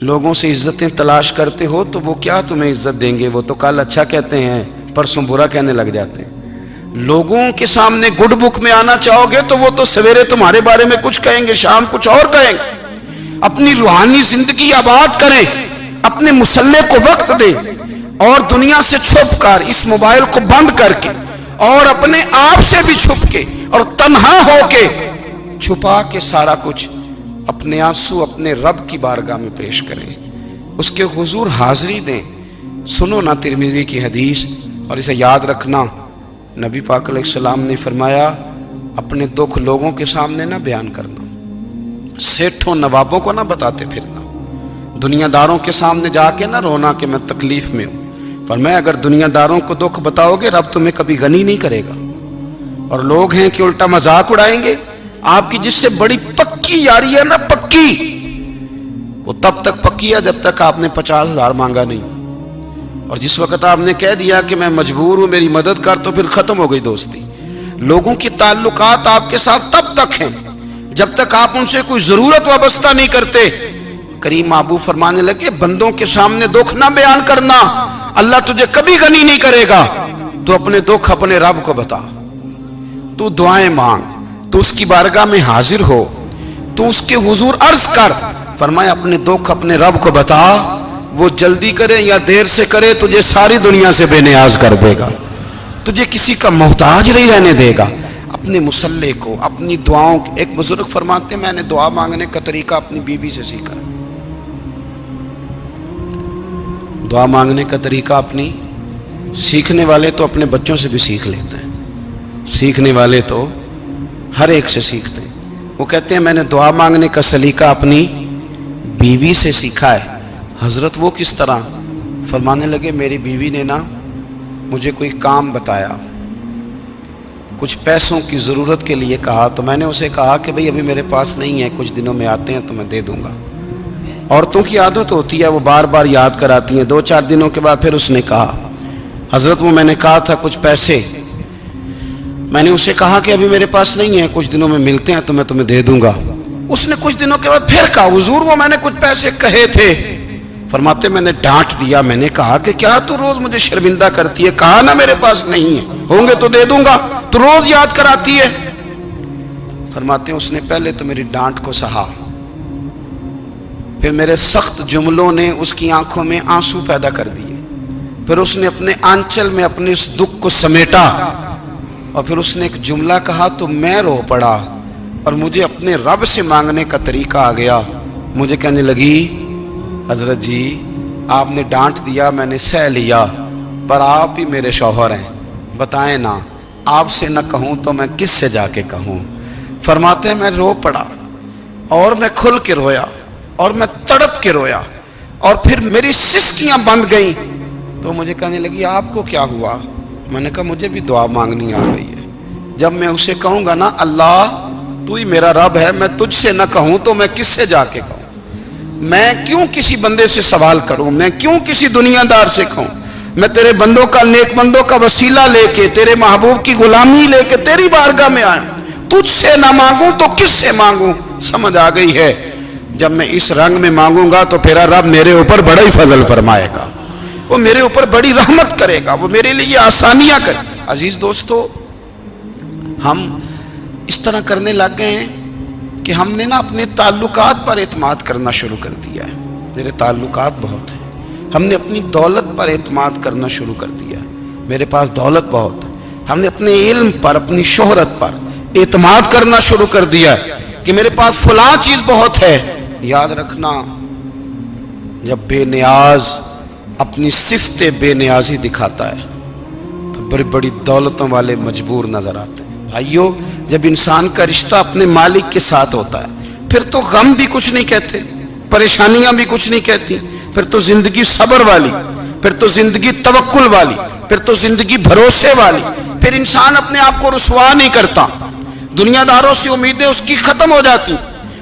لوگوں سے عزتیں تلاش کرتے ہو تو وہ کیا تمہیں عزت دیں گے؟ وہ تو کل اچھا کہتے ہیں، پرسوں برا کہنے لگ جاتے ہیں۔ لوگوں کے سامنے گڈ بک میں آنا چاہو گے تو وہ تو سویرے تمہارے بارے میں کچھ کہیں گے، شام کچھ اور کہیں گے۔ اپنی روحانی زندگی آباد کریں، اپنے مسلح کو وقت دیں، اور دنیا سے چھپ کر اس موبائل کو بند کر کے اور اپنے آپ سے بھی چھپ کے اور تنہا ہو کے چھپا کے سارا کچھ اپنے آنسو اپنے رب کی بارگاہ میں پیش کریں، اس کے حضور حاضری دیں۔ سنو نا ترمذی کی حدیث، اور اسے یاد رکھنا، نبی پاک علیہ السلام نے فرمایا اپنے دکھ لوگوں کے سامنے نہ بیان کرنا، سیٹھوں نوابوں کو نہ بتاتے پھرنا، دنیا داروں کے سامنے جا کے نہ رونا کہ میں تکلیف میں ہوں۔ فرمایا اگر دنیا داروں کو دکھ بتاؤ گے رب تمہیں کبھی غنی نہیں کرے گا۔ اور لوگ ہیں کہ الٹا مذاق اڑائیں گے آپ کی، جس سے بڑی پکی یاری ہے نا، پکی، وہ تب تک پکی ہے جب تک آپ نے 50,000 مانگا نہیں، اور جس وقت آپ نے کہہ دیا کہ میں مجبور ہوں میری مدد کر، تو پھر ختم ہو گئی دوستی۔ لوگوں کے تعلقات آپ کے ساتھ تب تک ہیں جب تک آپ ان سے کوئی ضرورت وابستہ نہیں کرتے۔ کریم محبوب فرمانے لگے بندوں کے سامنے دکھ نہ بیان کرنا، اللہ تجھے کبھی غنی نہیں کرے گا۔ تو اپنے دکھ اپنے رب کو بتا، تو دعائیں مانگ، تو اس کی بارگاہ میں حاضر ہو، تو اس کے حضور عرض کر۔ فرمایا اپنے دکھ اپنے رب کو بتا، وہ جلدی کرے یا دیر سے کرے تجھے ساری دنیا سے بے نیاز کر دے گا، تجھے کسی کا محتاج نہیں رہنے دے گا۔ اپنے مسلح کو، اپنی دعاؤں، ایک بزرگ فرماتے ہیں میں نے دعا مانگنے کا طریقہ اپنی بیوی سے سیکھا، دعا مانگنے کا طریقہ اپنی، سیکھنے والے تو اپنے بچوں سے بھی سیکھ لیتے ہیں، سیکھنے والے تو ہر ایک سے سیکھتے ہیں۔ وہ کہتے ہیں میں نے دعا مانگنے کا سلیقہ اپنی بیوی سے سیکھا ہے۔ حضرت وہ کس طرح؟ فرمانے لگے میری بیوی نے نا مجھے کوئی کام بتایا، کچھ پیسوں کی ضرورت کے لیے کہا، تو میں نے اسے کہا کہ بھئی ابھی میرے پاس نہیں ہے، کچھ دنوں میں آتے ہیں تو میں دے دوں گا۔ عورتوں کی عادت ہوتی ہے وہ بار بار یاد کراتی ہیں، 2-4 دنوں کے بعد پھر اس نے کہا حضرت وہ میں نے کہا تھا کچھ پیسے، میں نے اسے کہا کہ ابھی میرے پاس نہیں ہے، کچھ دنوں میں ملتے ہیں تو میں تمہیں دے دوں گا۔ اس نے کچھ دنوں کے بعد پھر کہا حضور وہ میں نے کچھ پیسے کہے تھے۔ فرماتے میں نے ڈانٹ دیا، میں نے کہا کہ کیا تو روز مجھے شرمندہ کرتی ہے، کہا نا میرے پاس نہیں ہے، ہوں گے تو دے دوں گا، تو روز یاد کراتی ہے۔ فرماتے ہیں اس نے پہلے تو میری ڈانٹ کو سہا، پھر میرے سخت جملوں نے اس کی آنکھوں میں آنسو پیدا کر دیے، پھر اس نے اپنے آنچل میں اپنے اس دکھ کو سمیٹا، اور پھر اس نے ایک جملہ کہا تو میں رو پڑا، اور مجھے اپنے رب سے مانگنے کا طریقہ آ گیا۔ مجھے کہنے لگی حضرت جی آپ نے ڈانٹ دیا میں نے سہ لیا، پر آپ ہی میرے شوہر ہیں، بتائیں نا آپ سے نہ کہوں تو میں کس سے جا کے کہوں۔ فرماتے ہیں میں رو پڑا، اور میں کھل کے رویا، اور میں تڑپ کے رویا، اور پھر میری سسکیاں بند گئیں۔ تو مجھے کہنے لگی آپ کو کیا ہوا؟ میں نے کہا مجھے بھی دعا مانگنی آ گئی ہے، جب میں اسے کہوں گا نا اللہ تو ہی میرا رب ہے، میں تجھ سے نہ کہوں تو میں کس سے جا کے کہوں؟ میں کیوں کسی بندے سے سوال کروں؟ میں کیوں کسی دنیا دار سے کہوں؟ میں تیرے بندوں کا، نیک بندوں کا وسیلہ لے کے، تیرے محبوب کی غلامی لے کے تیری بارگاہ میں آئیں، تجھ سے نہ مانگوں تو کس سے مانگوں؟ سمجھ آ گئی ہے؟ جب میں اس رنگ میں مانگوں گا تو پھر رب میرے اوپر بڑا ہی فضل فرمائے گا، وہ میرے اوپر بڑی رحمت کرے گا، وہ میرے لیے آسانیاں کرے۔ عزیز دوستو ہم اس طرح کرنے لگ گئے ہیں کہ ہم نے نا اپنے تعلقات پر اعتماد کرنا شروع کر دیا ہے۔ میرے تعلقات بہت ہیں، ہم نے اپنی دولت پر اعتماد کرنا شروع کر دیا ہے، میرے پاس دولت بہت ہے۔ ہم نے اپنے علم پر، اپنی شہرت پر اعتماد کرنا شروع کر دیا ہے کہ میرے پاس فلاں چیز بہت ہے۔ یاد رکھنا جب بے نیاز اپنی صفت بے نیازی دکھاتا ہے تو بڑی بڑی دولتوں والے مجبور نظر آتے ہیں۔ بھائیو جب انسان کا رشتہ اپنے مالک کے ساتھ ہوتا ہے پھر تو غم بھی کچھ نہیں کہتے، پریشانیاں بھی کچھ نہیں کہتی، پھر تو زندگی صبر والی، پھر تو زندگی توکل والی، پھر تو زندگی بھروسے والی، پھر انسان اپنے آپ کو رسوا نہیں کرتا، دنیا داروں سے امیدیں اس کی ختم ہو جاتی،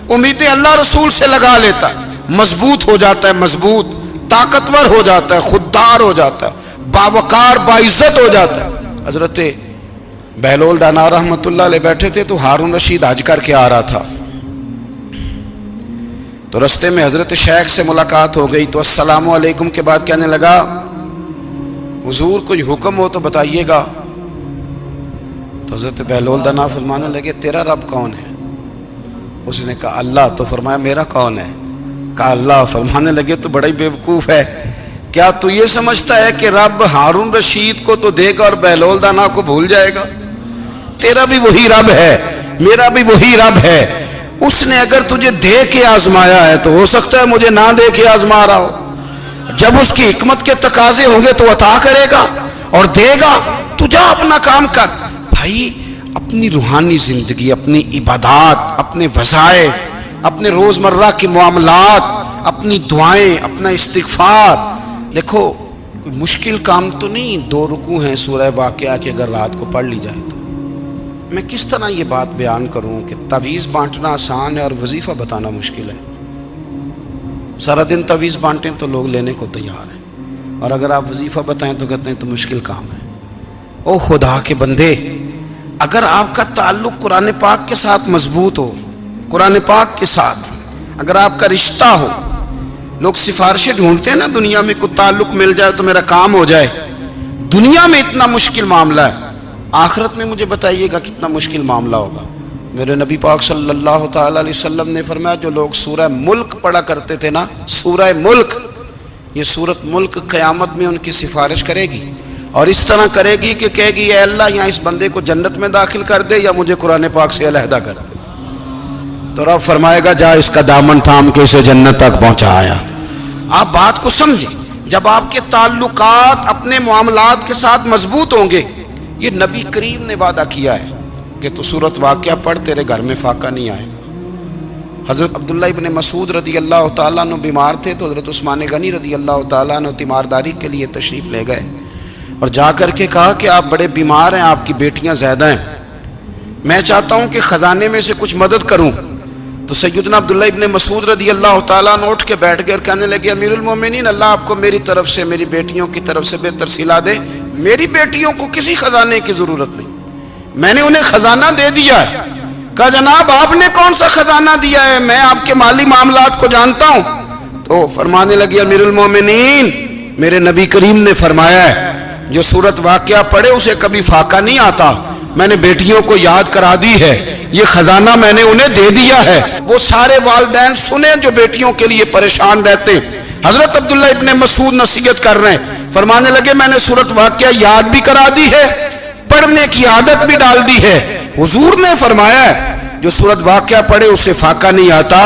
امیدیں اللہ رسول سے لگا لیتا ہے، مضبوط ہو جاتا ہے، مضبوط، طاقتور ہو جاتا ہے، خوددار ہو جاتا ہے، باوقار باعزت ہو جاتا ہے۔ حضرت بہلول دانا رحمت اللہ علیہ بیٹھے تھے تو ہارون رشید حج کر کے آ رہا تھا، تو رستے میں حضرت شیخ سے ملاقات ہو گئی تو السلام علیکم کے بعد کہنے لگا حضور کوئی حکم ہو تو بتائیے گا. تو حضرت بہلول دانا فرمانے لگے تیرا رب کون ہے؟ اس نے کہا اللہ. تو فرمایا میرا کون ہے؟ کہا اللہ. فرمانے لگے تو بڑا ہی بیوقوف ہے، کیا تو یہ سمجھتا ہے کہ رب ہارون رشید کو تو دے گا اور بہلول دانا کو بھول جائے گا؟ تیرا بھی وہی رب ہے، میرا بھی وہی رب ہے. اس نے اگر تجھے دے کے آزمایا ہے تو ہو سکتا ہے مجھے نہ دے کے آزما رہا ہو. جب اس کی حکمت کے تقاضے ہوں گے تو عطا کرے گا اور دے گا. تو جا اپنا کام کر. بھائی اپنی روحانی زندگی، اپنی عبادات، اپنے وظائف، اپنے روزمرہ کے معاملات، اپنی دعائیں، اپنا استغفار. دیکھو کوئی مشکل کام تو نہیں 2 رکوع ہیں سورہ واقعہ کہ اگر رات کو پڑھ لی جائے تو. میں کس طرح یہ بات بیان کروں کہ تعویذ بانٹنا آسان ہے اور وظیفہ بتانا مشکل ہے. سارا دن تعویذ بانٹیں تو لوگ لینے کو تیار ہیں، اور اگر آپ وظیفہ بتائیں تو کہتے ہیں تو مشکل کام ہے. او خدا کے بندے، اگر آپ کا تعلق قرآن پاک کے ساتھ مضبوط ہو، قرآن پاک کے ساتھ اگر آپ کا رشتہ ہو، لوگ سفارشیں ڈھونڈتے ہیں نا دنیا میں، کوئی تعلق مل جائے تو میرا کام ہو جائے. دنیا میں اتنا مشکل معاملہ ہے، آخرت میں مجھے بتائیے گا کتنا مشکل معاملہ ہوگا. میرے نبی پاک صلی اللہ تعالیٰ علیہ وسلم نے فرمایا جو لوگ سورہ ملک پڑھا کرتے تھے نا، سورہ ملک، یہ سورت ملک قیامت میں ان کی سفارش کرے گی، اور اس طرح کرے گی کہ کہے گی اے اللہ یہاں اس بندے کو جنت میں داخل کر دے یا مجھے قرآن پاک سے علیحدہ کر دے. تو رب فرمائے گا جا اس کا دامن تھام کے اسے جنت تک پہنچایا. آپ بات کو سمجھیں، جب آپ کے تعلقات اپنے معاملات کے ساتھ مضبوط ہوں گے، یہ نبی کریم نے وعدہ کیا ہے کہ تو سورت واقعہ پڑھ تیرے گھر میں فاقہ نہیں آئے گا. حضرت عبداللہ ابن مسعود رضی اللہ تعالیٰ عنہ بیمار تھے تو حضرت عثمان غنی رضی اللہ تعالیٰ عنہ تیمارداری کے لیے تشریف لے گئے اور جا کر کے کہا کہ آپ بڑے بیمار ہیں، آپ کی بیٹیاں زیادہ ہیں، میں چاہتا ہوں کہ خزانے میں سے کچھ مدد کروں. تو سیدنا عبداللہ ابن مسعود رضی اللہ تعالیٰ عنہ اٹھ کے بیٹھ گئے اور کہنے لگے امیر المومنین، اللہ آپ کو میری طرف سے، میری بیٹیوں کی طرف سے بہتر صلہ دے. میری بیٹیوں کو کسی خزانے کی ضرورت نہیں، میں نے انہیں خزانہ دے دیا ہے. کہا جناب آپ نے کون سا خزانہ دیا ہے، میں آپ کے مالی معاملات کو جانتا ہوں. تو فرمانے لگے امیر المومنین، میرے نبی کریم نے فرمایا ہے جو سورت واقعہ پڑھے اسے کبھی فاقہ نہیں آتا. میں نے بیٹیوں کو یاد کرا دی ہے، یہ خزانہ میں نے انہیں دے دیا ہے. وہ سارے والدین سنیں جو بیٹیوں کے لیے پریشان رہتے. حضرت عبداللہ ابن مسعود نصیحت کر رہے ہیں، فرمانے لگے میں نے سورت واقعہ یاد بھی کرا دی ہے، پڑھنے کی عادت بھی ڈال دی ہے. حضور نے فرمایا ہے جو سورت واقعہ پڑھے اسے فاقہ نہیں آتا.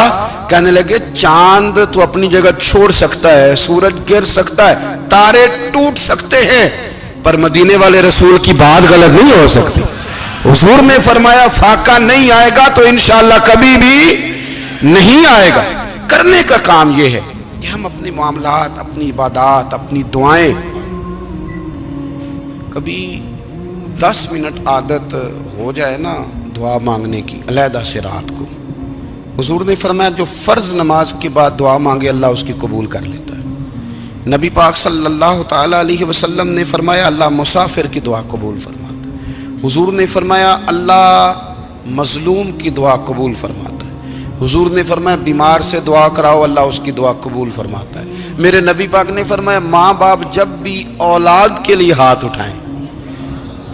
کہنے لگے چاند تو اپنی جگہ چھوڑ سکتا ہے، سورج گر سکتا ہے، تارے ٹوٹ سکتے ہیں، پر مدینے والے رسول کی بات غلط نہیں ہو سکتی. حضور نے فرمایا فاقہ نہیں آئے گا تو انشاءاللہ کبھی بھی نہیں آئے گا. کرنے کا کام یہ ہے کہ ہم اپنے معاملات، اپنی عبادات، اپنی دعائیں، کبھی 10 منٹ عادت ہو جائے نا دعا مانگنے کی علیحدہ سے رات کو. حضور نے فرمایا جو فرض نماز کے بعد دعا مانگے اللہ اس کی قبول کر لیتا ہے. نبی پاک صلی اللہ تعالیٰ علیہ وسلم نے فرمایا اللہ مسافر کی دعا قبول فرماتا ہے. حضور نے فرمایا اللہ مظلوم کی دعا قبول فرماتا ہے. حضور نے فرمایا بیمار سے دعا کراؤ اللہ اس کی دعا قبول فرماتا ہے. میرے نبی پاک نے فرمایا ماں باپ جب بھی اولاد کے لیے ہاتھ اٹھائیں،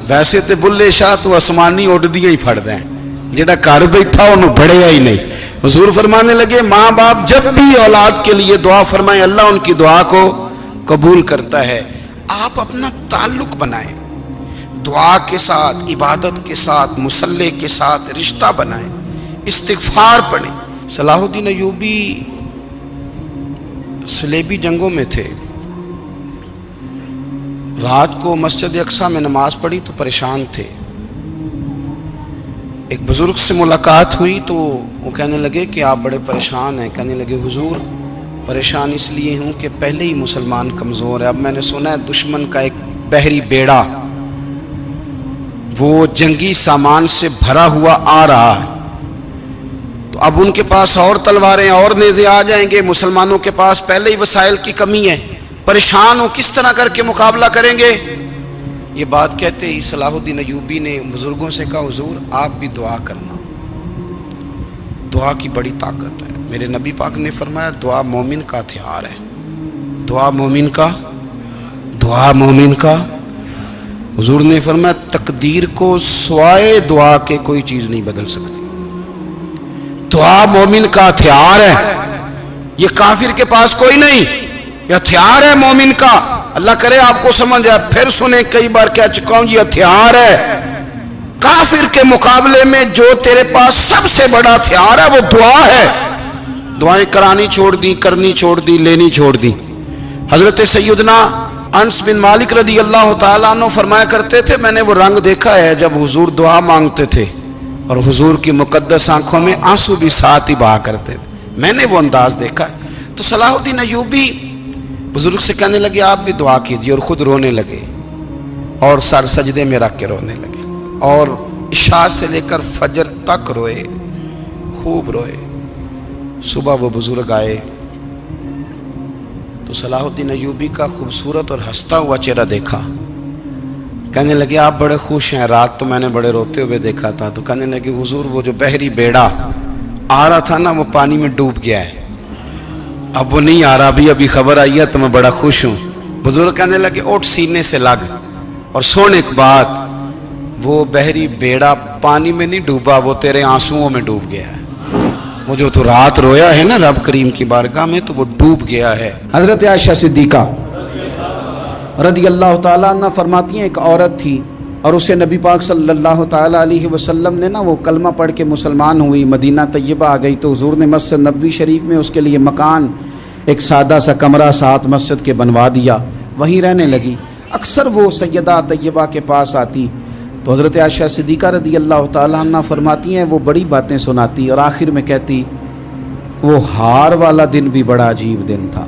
ویسے تے بلے شاہ تو آسمانی اڈ دیا ہی پھڑ دیں، جڑا گھر بیٹھا انہوں بڑھیا ہی نہیں. حضور فرمانے لگے ماں باپ جب بھی اولاد کے لیے دعا فرمائیں اللہ ان کی دعا کو قبول کرتا ہے. آپ اپنا تعلق بنائیں دعا کے ساتھ، عبادت کے ساتھ، مصلی کے ساتھ رشتہ بنائیں، استغفار پڑھیں. صلاح الدین ایوبی صلیبی جنگوں میں تھے، رات کو مسجد اقصیٰ میں نماز پڑھی تو پریشان تھے. ایک بزرگ سے ملاقات ہوئی تو وہ کہنے لگے کہ آپ بڑے پریشان ہیں. کہنے لگے حضور پریشان اس لیے ہوں کہ پہلے ہی مسلمان کمزور ہے، اب میں نے سنا ہے دشمن کا ایک بحری بیڑا وہ جنگی سامان سے بھرا ہوا آ رہا ہے، تو اب ان کے پاس اور تلواریں اور نیزے آ جائیں گے، مسلمانوں کے پاس پہلے ہی وسائل کی کمی ہے، پریشان ہو کس طرح کر کے مقابلہ کریں گے. یہ بات کہتے ہی صلاح الدین ایوبی نے بزرگوں سے کہا حضور آپ بھی دعا کرنا، دعا کی بڑی طاقت ہے. میرے نبی پاک نے فرمایا دعا مومن کا ہتھیار ہے، دعا مومن کا، دعا مومن کا۔ حضور نے فرمایا تقدیر کو سوائے دعا کے کوئی چیز نہیں بدل سکتی، دعا مومن کا ہتھیار ہے، یہ کافر کے پاس کوئی نہیں، یہ ہتھیار ہے مومن کا۔ اللہ کرے آپ کو سمجھ آئے، پھر سنیں، کئی بار کہہ چکا ہوں یہ ہتھیار ہے۔ کافر کے مقابلے میں جو تیرے پاس سب سے بڑا ہتھیار ہے وہ دعا ہے۔ دعائیں کرانی چھوڑ دی، کرنی چھوڑ دی، لینی چھوڑ دی۔ حضرت سیدنا انس بن مالک رضی اللہ تعالیٰ عنہ فرمایا کرتے تھے، میں نے وہ رنگ دیکھا ہے جب حضور دعا مانگتے تھے اور حضور کی مقدس آنکھوں میں آنسو بھی ساتھ ہی بہا کرتے تھے، میں نے وہ انداز دیکھا ہے۔ تو صلاح الدین ایوبی بزرگ سے کہنے لگے آپ بھی دعا کیجیے، اور خود رونے لگے اور سر سجدے میں رکھ کے رونے لگے، اور عشاء سے لے کر فجر تک روئے، خوب روئے۔ صبح وہ بزرگ آئے تو صلاح الدین ایوبی کا خوبصورت اور ہنستا ہوا چہرہ دیکھا، کہنے لگے آپ بڑے خوش ہیں، رات تو میں نے بڑے روتے ہوئے دیکھا تھا۔ تو کہنے لگے حضور وہ جو بحری بیڑا آ رہا تھا نا وہ پانی میں ڈوب گیا ہے، اب وہ نہیں آ رہا، ابھی خبر آئی ہے تو میں بڑا خوش ہوں۔ بزرگ کہنے لگے اٹھ سینے سے لگ، اور سن ایک بات، وہ بحری بیڑا پانی میں نہیں ڈوبا، وہ تیرے آنسوؤں میں ڈوب گیا ہے۔ وہ جو تو رات رویا ہے نا رب کریم کی بارگاہ میں، تو وہ ڈوب گیا ہے۔ حضرت عائشہ صدیقہ رضی اللہ تعالیٰ عنہ فرماتی ہیں ایک عورت تھی اور اسے نبی پاک صلی اللہ تعالیٰ علیہ وسلم نے نا وہ کلمہ پڑھ کے مسلمان ہوئی، مدینہ طیبہ آ گئی، تو حضور نے مسجد نبوی شریف میں اس کے لیے مکان، ایک سادہ سا کمرہ ساتھ مسجد کے بنوا دیا، وہیں رہنے لگی۔ اکثر وہ سیدہ طیبہ کے پاس آتی تو حضرت عائشہ صدیقہ رضی اللہ تعالیٰ عنہ فرماتی ہیں وہ بڑی باتیں سناتی اور آخر میں کہتی وہ ہار والا دن بھی بڑا عجیب دن تھا،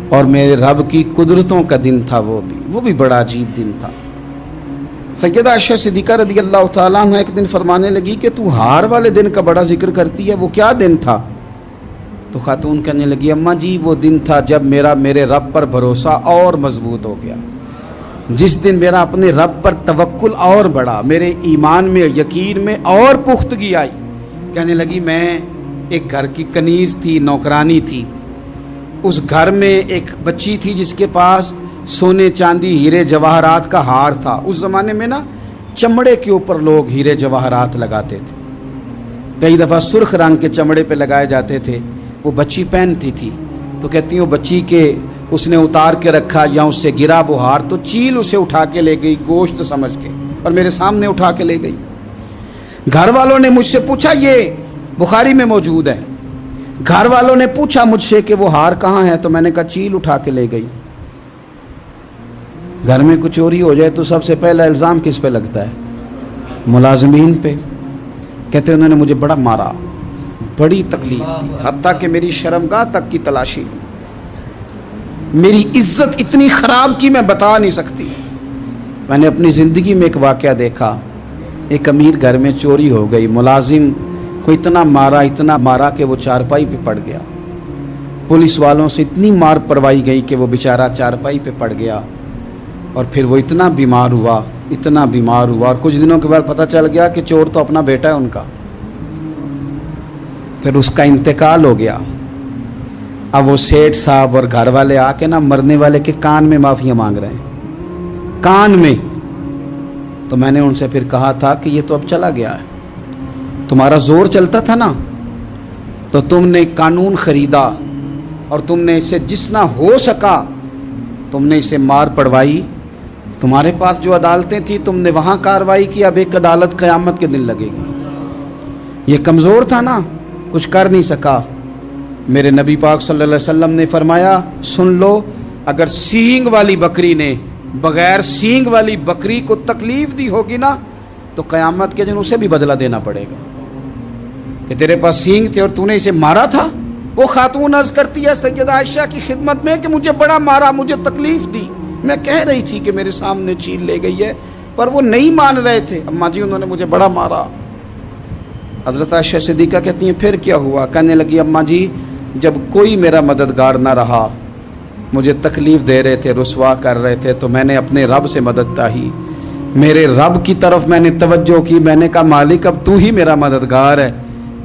اور میرے رب کی قدرتوں کا دن تھا، وہ بھی بڑا عجیب دن تھا۔ سیدہ عائشہ صدیقہ رضی اللہ تعالیٰ عنہ ایک دن فرمانے لگی کہ تو ہار والے دن کا بڑا ذکر کرتی ہے، وہ کیا دن تھا؟ تو خاتون کہنے لگی اماں جی وہ دن تھا جب میرے رب پر بھروسہ اور مضبوط ہو گیا، جس دن میرا اپنے رب پر توکل اور بڑھا، میرے ایمان میں یقین میں اور پختگی آئی۔ کہنے لگی میں ایک گھر کی کنیز تھی، نوکرانی تھی، اس گھر میں ایک بچی تھی جس کے پاس سونے چاندی ہیرے جواہرات کا ہار تھا۔ اس زمانے میں نا چمڑے کے اوپر لوگ ہیرے جواہرات لگاتے تھے، کئی دفعہ سرخ رنگ کے چمڑے پہ لگائے جاتے تھے، وہ بچی پہنتی تھی۔ تو کہتی ہیں وہ بچی کے اس نے اتار کے رکھا یا اس سے گرا وہ ہار، تو چیل اسے اٹھا کے لے گئی گوشت سمجھ کے، اور میرے سامنے اٹھا کے لے گئی۔ گھر والوں نے مجھ سے پوچھا، یہ بخاری میں موجود ہے، گھر والوں نے پوچھا مجھ سے کہ وہ ہار کہاں ہے، تو میں نے کہا چیل اٹھا کے لے گئی۔ گھر میں کچھ چوری ہو جائے تو سب سے پہلا الزام کس پہ لگتا ہے؟ ملازمین پہ۔ کہتے انہوں نے مجھے بڑا مارا، بڑی تکلیف تھی، حتیٰ کہ میری شرمگاہ تک کی تلاشی، میری عزت اتنی خراب کی میں بتا نہیں سکتی۔ میں نے اپنی زندگی میں ایک واقعہ دیکھا، ایک امیر گھر میں چوری ہو گئی، ملازم کو اتنا مارا کہ وہ چارپائی پہ پڑ گیا، پولیس والوں سے اتنی مار پروائی گئی کہ وہ بیچارہ چارپائی پہ پڑ گیا، اور پھر وہ اتنا بیمار ہوا اور کچھ دنوں کے بعد پتہ چل گیا کہ چور تو اپنا بیٹا ہے ان کا، پھر اس کا انتقال ہو گیا۔ اب وہ سیٹھ صاحب اور گھر والے آ کے نا مرنے والے کے کان میں معافیاں مانگ رہے ہیں، کان میں۔ تو میں نے ان سے پھر کہا تھا کہ یہ تو اب چلا گیا ہے، تمہارا زور چلتا تھا نا، تو تم نے قانون خریدا اور تم نے اسے جتنا ہو سکا تم نے اسے مار پڑوائی، تمہارے پاس جو عدالتیں تھیں تم نے وہاں کارروائی کی، اب ایک عدالت قیامت کے دن لگے گی۔ یہ کمزور تھا نا، کچھ کر نہیں سکا۔ میرے نبی پاک صلی اللہ علیہ وسلم نے فرمایا سن لو، اگر سینگ والی بکری نے بغیر سینگ والی بکری کو تکلیف دی ہوگی نا تو قیامت کے دن اسے بھی بدلہ دینا پڑے گا، کہ تیرے پاس سینگ تھے اور تو نے اسے مارا تھا۔ وہ خاتون عرض کرتی ہے سیدہ عائشہ کی خدمت میں کہ مجھے بڑا مارا، مجھے تکلیف دی، میں کہہ رہی تھی کہ میرے سامنے چیل لے گئی ہے پر وہ نہیں مان رہے تھے، اماں جی انہوں نے مجھے بڑا مارا۔ حضرت عائشہ صدیقہ کہتی ہیں پھر کیا ہوا؟ کہنے لگی اماں جی جب کوئی میرا مددگار نہ رہا، مجھے تکلیف دے رہے تھے، رسوا کر رہے تھے، تو میں نے اپنے رب سے مدد چاہی، میرے رب کی طرف میں نے توجہ کی، میں نے کہا مالک اب تو ہی میرا مددگار ہے،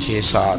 6-7,